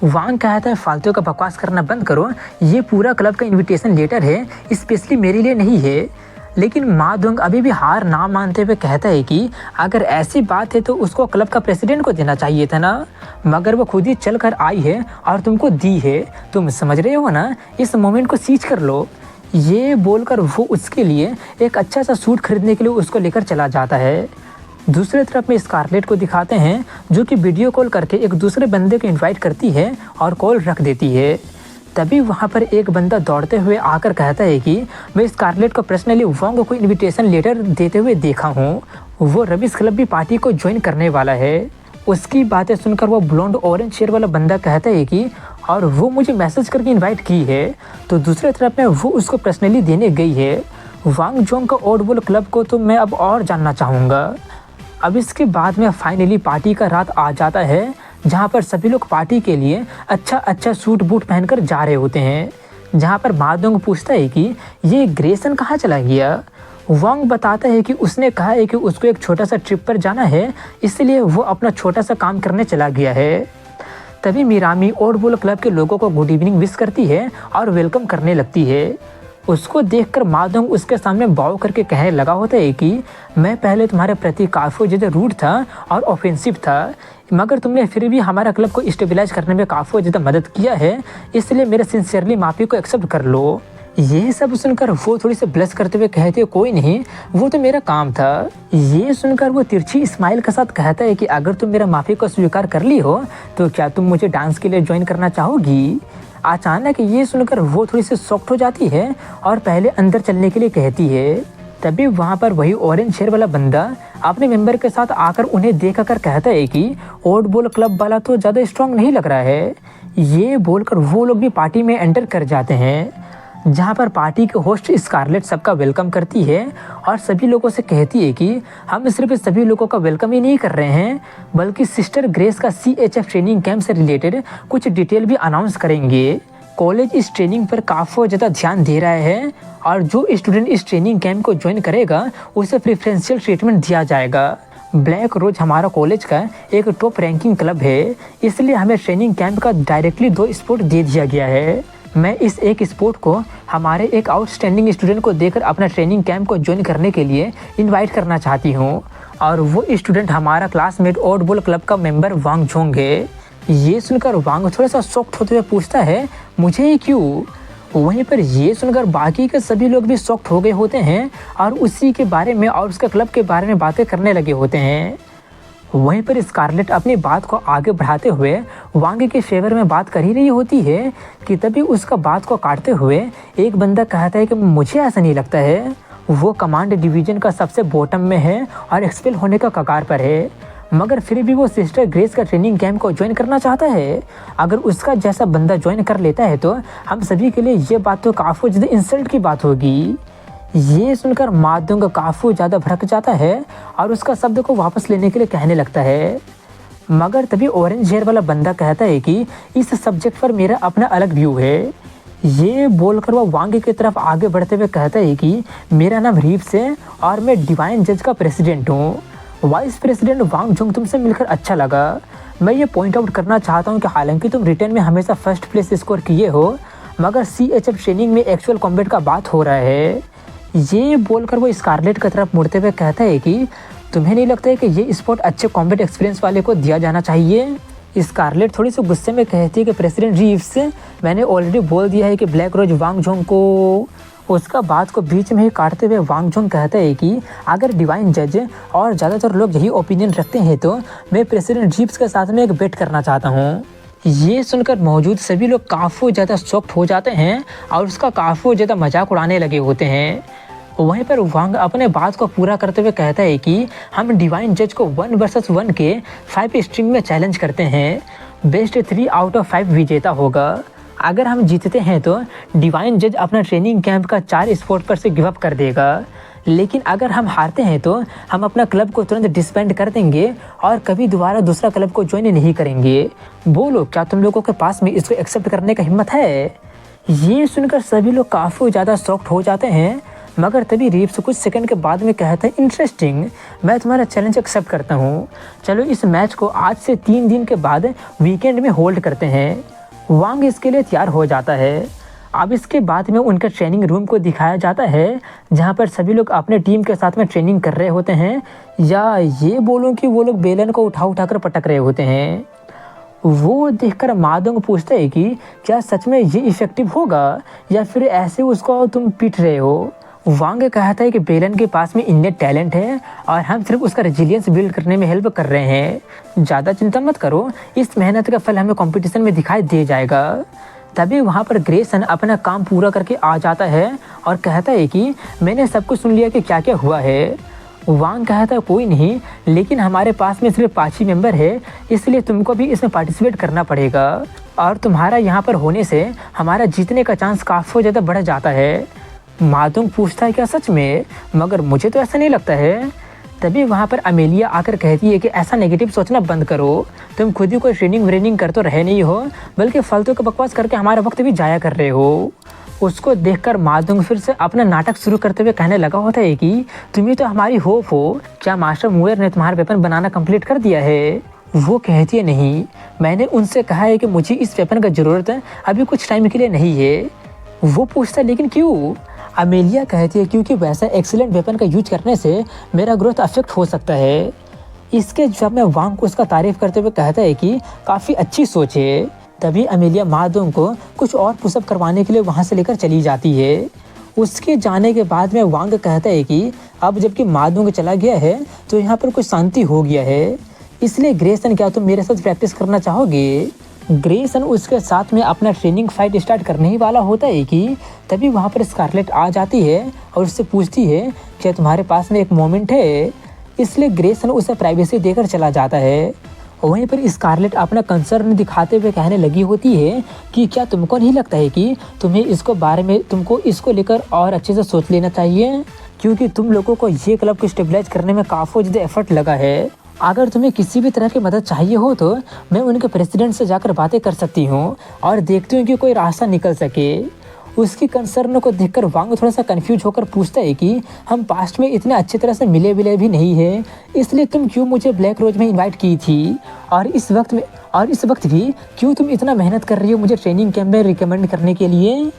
वांग कहता है फालतू का बकवास करना बंद करो, ये पूरा क्लब का इनविटेशन लेटर है, स्पेशली मेरे लिए नहीं है। लेकिन मा दोंग अभी भी हार ना मानते हुए कहता है कि अगर ऐसी बात है तो उसको क्लब का प्रेसिडेंट को देना चाहिए था ना, मगर वो खुद ही चल कर आई है और तुमको दी है, तुम समझ रहे हो ना, इस मोमेंट को सीज कर लो। ये बोलकर वो उसके लिए एक अच्छा सा सूट खरीदने के लिए उसको लेकर चला जाता है। दूसरी तरफ में स्कारलेट को दिखाते हैं जो कि वीडियो कॉल करके एक दूसरे बंदे को इनवाइट करती है और कॉल रख देती है। तभी वहाँ पर एक बंदा दौड़ते हुए आकर कहता है कि मैं स्कारलेट को पर्सनली वोंग को इनविटेशन लेटर देते हुए देखा हूँ, वो रबिस क्लब भी पार्टी को ज्वाइन करने वाला है। उसकी बातें सुनकर वो ब्लॉन्ड ऑरेंज शेयर वाला बंदा कहता है कि और वो मुझे मैसेज करके इनवाइट की है, तो दूसरी तरफ में वो उसको पर्सनली देने गई है। वांग जोंग का ओडबुल क्लब को तो मैं अब और जानना चाहूँगा। अब इसके बाद में फाइनली पार्टी का रात आ जाता है जहाँ पर सभी लोग पार्टी के लिए अच्छा सूट बूट पहनकर जा रहे होते हैं। जहाँ पर मा दोंग पूछता है कि ये ग्रेसन कहाँ चला गया। वांग बताता है कि उसने कहा है कि उसको एक छोटा सा ट्रिप पर जाना है, इसलिए वो अपना छोटा सा काम करने चला गया है। तभी मिरामी ओडबुल क्लब के लोगों को गुड इवनिंग विश करती है और वेलकम करने लगती है। उसको देखकर मा दोंग उसके सामने बाव करके कहने लगा होता है कि मैं पहले तुम्हारे प्रति काफ़ी ज़्यादा रूड था और ऑफेंसिव था, मगर तुमने फिर भी हमारा क्लब को स्टेबलाइज करने में काफ़ी ज़्यादा मदद किया है, इसलिए मेरे सिंसियरली माफ़ी को एक्सेप्ट कर लो। ये सब सुनकर वो थोड़ी सी ब्लश करते हुए कहते कोई नहीं, वो तो मेरा काम था। ये सुनकर वो तिरछी स्माइल के साथ कहता है कि अगर तुम मेरा माफ़ी को स्वीकार कर ली हो तो क्या तुम मुझे डांस के लिए ज्वाइन करना चाहोगी। अचानक ये सुनकर वो थोड़ी सी शॉक्ड हो जाती है और पहले अंदर चलने के लिए कहती है। तभी वहाँ पर वही ऑरेंज शेयर वाला बंदा अपने मेंबर के साथ आकर उन्हें देख कर कहता है कि ओडबुल क्लब वाला तो ज़्यादा स्ट्रॉन्ग नहीं लग रहा है। ये बोलकर वो लोग भी पार्टी में एंटर कर जाते हैं, जहाँ पर पार्टी के होस्ट स्कारलेट सबका वेलकम करती है और सभी लोगों से कहती है कि हम सिर्फ सभी लोगों का वेलकम ही नहीं कर रहे हैं, बल्कि सिस्टर ग्रेस का CHF ट्रेनिंग कैंप से रिलेटेड कुछ डिटेल भी अनाउंस करेंगे। कॉलेज इस ट्रेनिंग पर काफ़ी ज़्यादा ध्यान दे रहा है और जो स्टूडेंट इस ट्रेनिंग कैंप को ज्वाइन करेगा उसे प्रेफरेंशियल ट्रीटमेंट दिया जाएगा। ब्लैक रोज हमारा कॉलेज का एक टॉप रैंकिंग क्लब है, इसलिए हमें ट्रेनिंग कैंप का डायरेक्टली 2 स्पॉट दे दिया गया है। मैं इस एक स्पोर्ट को हमारे एक आउटस्टैंडिंग स्टूडेंट को देकर अपना ट्रेनिंग कैंप को ज्वाइन करने के लिए इनवाइट करना चाहती हूँ, और वो स्टूडेंट हमारा क्लासमेट ओडबुल क्लब का मेंबर वांग जोंग है। ये सुनकर वांग थोड़ा सा शॉक्ड होते हुए पूछता है मुझे ही क्यों। वहीं पर ये सुनकर बाकी के सभी लोग भी शॉक्ड हो गए होते हैं और उसी के बारे में और उसके क्लब के बारे में बातें करने लगे होते हैं। वहीं पर स्कारलेट अपनी बात को आगे बढ़ाते हुए वांग के फेवर में बात कर ही रही होती है कि तभी उसका बात को काटते हुए एक बंदा कहता है कि मुझे ऐसा नहीं लगता है, वो कमांड डिवीजन का सबसे बॉटम में है और एक्सपेल होने का कगार पर है, मगर फिर भी वो सिस्टर ग्रेस का ट्रेनिंग कैंप को ज्वाइन करना चाहता है। अगर उसका जैसा बंदा ज्वाइन कर लेता है तो हम सभी के लिए ये बात तो काफ़ी ज़्यादा इंसल्ट की बात होगी। ये सुनकर मादुंग काफ़ी ज़्यादा भड़क जाता है और उसका शब्द को वापस लेने के लिए कहने लगता है, मगर तभी ऑरेंज हेयर वाला बंदा कहता है कि इस सब्जेक्ट पर मेरा अपना अलग व्यू है। ये बोलकर वो वांग की तरफ आगे बढ़ते हुए कहता है कि मेरा नाम रीव्स है और मैं डिवाइन जज का प्रेसिडेंट हूँ। वाइस प्रेसिडेंट वांग जुंग, तुमसे मिलकर अच्छा लगा। मैं ये पॉइंट आउट करना चाहता हूँ कि हालांकि तुम रिटर्न में हमेशा फर्स्ट प्लेस स्कोर किए हो, मगर CHF ट्रेनिंग में एक्चुअल कॉम्बैट का बात हो रहा है। ये बोलकर वो स्कारलेट की तरफ मुड़ते हुए कहता है कि तुम्हें नहीं लगता है कि ये स्पॉट अच्छे कॉम्बैट एक्सपीरियंस वाले को दिया जाना चाहिए? स्कारलेट थोड़ी सी गुस्से में कहती है कि प्रेसिडेंट रीव्स, मैंने ऑलरेडी बोल दिया है कि ब्लैक रोज वांग जोंग को। उसका बात को बीच में ही काटते हुए वांग जोंग कहता है कि अगर डिवाइन जज और ज़्यादातर लोग यही ओपिनियन रखते हैं तो मैं प्रेसिडेंट रीव्स के साथ में एक बेट करना चाहता हूँ। ये सुनकर मौजूद सभी लोग काफ़ी ज़्यादा शॉक्ड हो जाते हैं और उसका काफ़ी ज़्यादा मजाक उड़ाने लगे होते हैं। वहीं पर वांग अपने बात को पूरा करते हुए कहता है कि हम डिवाइन जज को 1 वर्सेस 1 के 5 स्ट्रिंग में चैलेंज करते हैं। बेस्ट 3 आउट ऑफ 5 विजेता होगा। अगर हम जीतते हैं तो डिवाइन जज अपना ट्रेनिंग कैंप का 4 स्पॉट पर से गिव अप कर देगा, लेकिन अगर हम हारते हैं तो हम अपना क्लब को तुरंत डिसबैंड कर देंगे और कभी दोबारा दूसरा क्लब को ज्वाइन नहीं करेंगे। बोलो, क्या तुम लोगों के पास में इसको एक्सेप्ट करने का हिम्मत है? ये सुनकर सभी लोग काफ़ी ज़्यादा शॉक्ड हो जाते हैं, मगर तभी रीव्स कुछ सेकंड के बाद में कहता है, इंटरेस्टिंग, मैं तुम्हारा चैलेंज एक्सेप्ट करता हूँ। चलो इस मैच को आज से 3 दिन के बाद वीकेंड में होल्ड करते हैं। वांग इसके लिए तैयार हो जाता है। अब इसके बाद में उनके ट्रेनिंग रूम को दिखाया जाता है जहाँ पर सभी लोग अपने टीम के साथ में ट्रेनिंग कर रहे होते हैं, या ये बोलूँ कि वो लोग बेलन को उठा कर पटक रहे होते हैं। वो देखकर मादुंग पूछता है कि क्या सच में ये इफेक्टिव होगा या फिर ऐसे उसको तुम पीट रहे हो? वांग कहता है कि बेलन के पास में इन्ने टैलेंट है और हम सिर्फ उसका रेजिलियंस बिल्ड करने में हेल्प कर रहे हैं। ज़्यादा चिंता मत करो, इस मेहनत का फल हमें कंपटीशन में दिखाई दे जाएगा। तभी वहाँ पर ग्रेसन अपना काम पूरा करके आ जाता है और कहता है कि मैंने सब कुछ सुन लिया कि क्या क्या हुआ है। वांग कहता है कोई नहीं, लेकिन हमारे पास में सिर्फ 5 ही मेंबर है, इसलिए तुमको भी इसमें पार्टिसिपेट करना पड़ेगा और तुम्हारा यहाँ पर होने से हमारा जीतने का चांस काफ़ी ज़्यादा बढ़ जाता है। मादुंग पूछता है क्या सच में? मगर मुझे तो ऐसा नहीं लगता है। तभी वहाँ पर अमेलिया आकर कहती है कि ऐसा नेगेटिव सोचना बंद करो, तुम खुद ही कोई ट्रेनिंग कर तो रहे नहीं हो, बल्कि फालतू का बकवास करके हमारा वक्त भी जाया कर रहे हो। उसको देखकर मादुंग फिर से अपना नाटक शुरू करते हुए कहने लगा होता है कि तुम्हें तो हमारी होप हो, क्या मास्टर मुएर ने तुम्हारा वेपन बनाना कंप्लीट कर दिया है? वो कहती है नहीं, मैंने उनसे कहा है कि मुझे इस वेपन का ज़रूरत अभी कुछ टाइम के लिए नहीं है। वो पूछता है लेकिन क्यों? अमेलिया कहती है क्योंकि वैसा एक्सीलेंट वेपन का यूज करने से मेरा ग्रोथ अफेक्ट हो सकता है। इसके जवाब में वांग को उसका तारीफ करते हुए कहता है कि काफ़ी अच्छी सोच है। तभी अमेलिया मादुंग को कुछ और पुशअप करवाने के लिए वहाँ से लेकर चली जाती है। उसके जाने के बाद में वांग कहता है कि अब जबकि मादुंग चला गया है तो यहाँ पर कुछ शांति हो गया है, इसलिए ग्रेसन, क्या तुम मेरे साथ प्रैक्टिस करना चाहोगे? ग्रेसन उसके साथ में अपना ट्रेनिंग फाइट स्टार्ट करने ही वाला होता है कि तभी वहाँ पर स्कारलेट आ जाती है और उससे पूछती है क्या तुम्हारे पास में एक मोमेंट है? इसलिए ग्रेसन उसे प्राइवेसी देकर चला जाता है। वहीं पर स्कारलेट अपना कंसर्न दिखाते हुए कहने लगी होती है कि क्या तुमको नहीं लगता है कि तुमको इसको लेकर और अच्छे से सोच लेना चाहिए, क्योंकि तुम लोगों को ये क्लब को स्टेबलाइज करने में काफ़ी ज़्यादा एफर्ट लगा है। अगर तुम्हें किसी भी तरह की मदद चाहिए हो तो मैं उनके प्रेसिडेंट से जाकर बातें कर सकती हूँ और देखती हूँ कि कोई रास्ता निकल सके। उसकी कंसर्न को देखकर वांग थोड़ा सा कंफ्यूज होकर पूछता है कि हम पास्ट में इतने अच्छी तरह से मिले भी नहीं है, इसलिए तुम क्यों मुझे ब्लैक रोज में इनवाइट की थी और इस वक्त भी क्यों तुम इतना मेहनत कर रही हो मुझे ट्रेनिंग कैंप में रिकमेंड करने के लिए?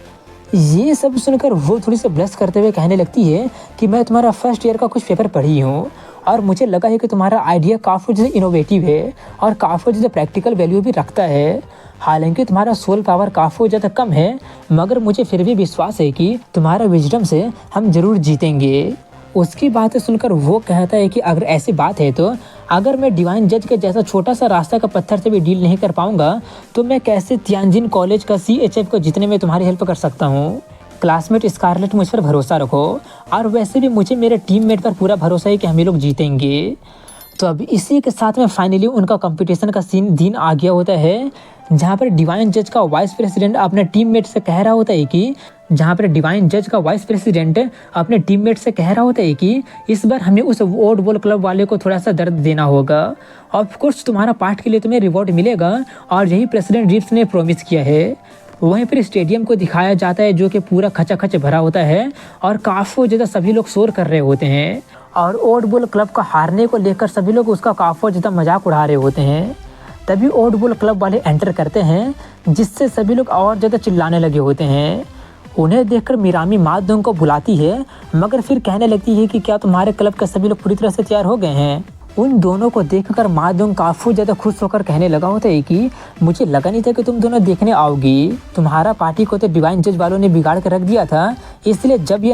ये सब सुनकर वो थोड़ी सी ब्लश करते हुए कहने लगती है कि मैं तुम्हारा फर्स्ट ईयर का कुछ पेपर पढ़ी हूँ और मुझे लगा है कि तुम्हारा आइडिया काफ़ी ज़्यादा इनोवेटिव है और काफ़ी ज़्यादा प्रैक्टिकल वैल्यू भी रखता है। हालांकि तुम्हारा सोल पावर काफ़ी ज़्यादा कम है, मगर मुझे फिर भी विश्वास है कि तुम्हारा विजडम से हम जरूर जीतेंगे। उसकी बातें सुनकर वो कहता है कि अगर ऐसी बात है तो अगर मैं डिवाइन जज के जैसा छोटा सा रास्ता का पत्थर से भी डील नहीं कर पाऊंगा तो मैं कैसे तियानजिन कॉलेज का CHF को जीतने में तुम्हारी हेल्प कर सकता हूँ। क्लासमेट स्कारलेट, मुझ पर भरोसा रखो, और वैसे भी मुझे मेरे टीममेट पर पूरा भरोसा है कि हम लोग जीतेंगे। तो अब इसी के साथ में फाइनली उनका कंपटीशन का दिन आ गया होता है, जहाँ पर डिवाइन जज का वाइस प्रेसिडेंट अपने टीममेट से कह रहा होता है कि इस बार हमें उस वोट बॉल क्लब वाले को थोड़ा सा दर्द देना होगा। ऑफ कोर्स तुम्हारा पार्ट के लिए तुम्हें रिवॉर्ड मिलेगा, और यही प्रेसिडेंट रिप्स ने प्रॉमिस किया है। वहीं पर स्टेडियम को दिखाया जाता है जो कि पूरा खचाखच भरा होता है और काफ़ी ज़्यादा सभी लोग शोर कर रहे होते हैं, और ओड बॉल क्लब का हारने को लेकर सभी लोग उसका काफ़ी ज़्यादा मजाक उड़ा रहे होते हैं। तभी ओड बॉल क्लब वाले एंटर करते हैं, जिससे सभी लोग और ज़्यादा चिल्लाने लगे होते हैं। उन्हें देखकर मिरामी मादोंग को बुलाती है, मगर फिर कहने लगती है कि क्या तुम्हारे क्लब के सभी लोग पूरी तरह से तैयार हो गए हैं। उन दोनों को देखकर मादोंग काफ़ी ज़्यादा खुश होकर कहने लगा होता है कि मुझे लगा नहीं था कि तुम दोनों देखने आओगी। तुम्हारा पार्टी को तो डिवाइन जज वालों ने बिगाड़ कर रख दिया था, इसलिए जब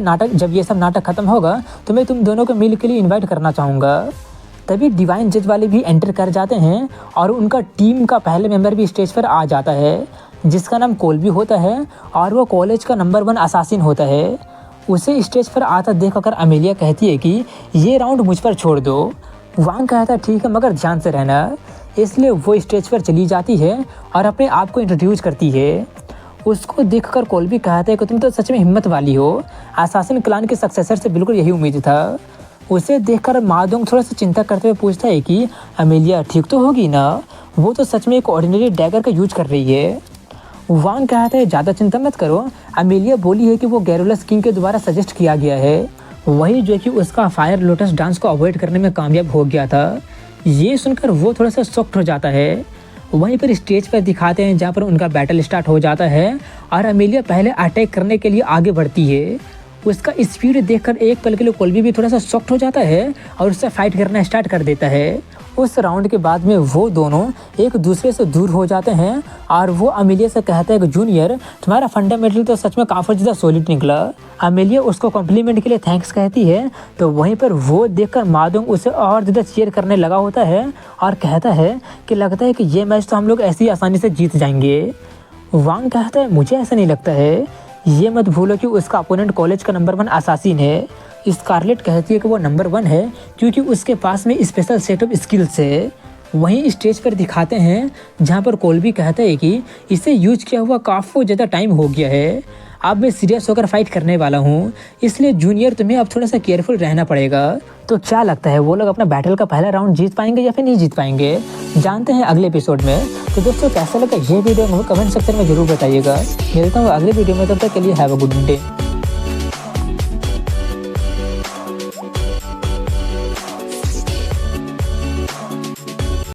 ये सब नाटक खत्म होगा तो मैं तुम दोनों को मिल के लिए इन्वाइट करना चाहूँगा। तभी डिवाइन जज वाले भी एंटर कर जाते हैं, और उनका टीम का पहले मेंबर भी स्टेज पर आ जाता है, जिसका नाम कोल्बी होता है, और वो कॉलेज का नंबर 1 असासिन होता है। उसे स्टेज पर आता देखकर अमेलिया कहती है कि ये राउंड मुझ पर छोड़ दो। वांग कहता है ठीक है, मगर ध्यान से रहना। इसलिए वो स्टेज पर चली जाती है और अपने आप को इंट्रोड्यूस करती है। उसको देखकर कोल्बी कहता है कि तुम तो सच में हिम्मत वाली हो, असासिन क्लान के सक्सेसर से बिल्कुल यही उम्मीद था। उसे देखकर मादोंग थोड़ा सा चिंता करते हुए पूछता है कि अमेलिया ठीक तो होगी ना, वो तो सच में एक ऑर्डिनरी डैगर का यूज कर रही है। वांग कहता है ज़्यादा चिंता मत करो, अमेलिया बोली है कि वो गैरुलस किंग के द्वारा सजेस्ट किया गया है, वही जो कि उसका फायर लोटस डांस को अवॉइड करने में कामयाब हो गया था। ये सुनकर वो थोड़ा सा शॉक्ड हो जाता है। वहीं पर स्टेज पर दिखाते हैं जहाँ पर उनका बैटल स्टार्ट हो जाता है, और अमेलिया पहले अटैक करने के लिए आगे बढ़ती है। उसका स्पीड देखकर एक पल के लिए कोल्बी भी थोड़ा सा शॉक्ड हो जाता है और उससे फाइट करना स्टार्ट कर देता है। उस राउंड के बाद में वो दोनों एक दूसरे से दूर हो जाते हैं, और वो अमेलिया से कहता है कि जूनियर तुम्हारा फंडामेंटल तो सच में काफ़ी ज़्यादा सॉलिड निकला। अमेलिया उसको कॉम्प्लीमेंट के लिए थैंक्स कहती है, तो वहीं पर वो देखकर मादोंग उसे और ज़्यादा चीयर करने लगा होता है और कहता है कि लगता है कि ये मैच तो हम लोग ऐसी आसानी से जीत जाएंगे। वांग कहता है मुझे ऐसा नहीं लगता है, ये मत भूलो कि उसका अपोनेंट कॉलेज का नंबर 1 असासिन है। स्कारलेट कहती है कि वो नंबर 1 है क्योंकि उसके पास में स्पेशल सेट ऑफ स्किल्स है। वहीं स्टेज पर दिखाते हैं जहाँ पर कोल्बी कहता है कि इसे यूज किया हुआ काफ़ी ज़्यादा टाइम हो गया है, अब मैं सीरियस होकर फाइट करने वाला हूँ, इसलिए जूनियर तुम्हें अब थोड़ा सा केयरफुल रहना पड़ेगा। तो क्या लगता है वो लोग अपना बैटल का पहला राउंड जीत पाएंगे या फिर नहीं जीत पाएंगे, जानते हैं अगले एपिसोड में। तो दोस्तों कैसा लगा ये वीडियो कमेंट सेक्शन में जरूर बताइएगा। मिलता हूँ अगले वीडियो में, तब तक के लिए हैव अ गुड डे।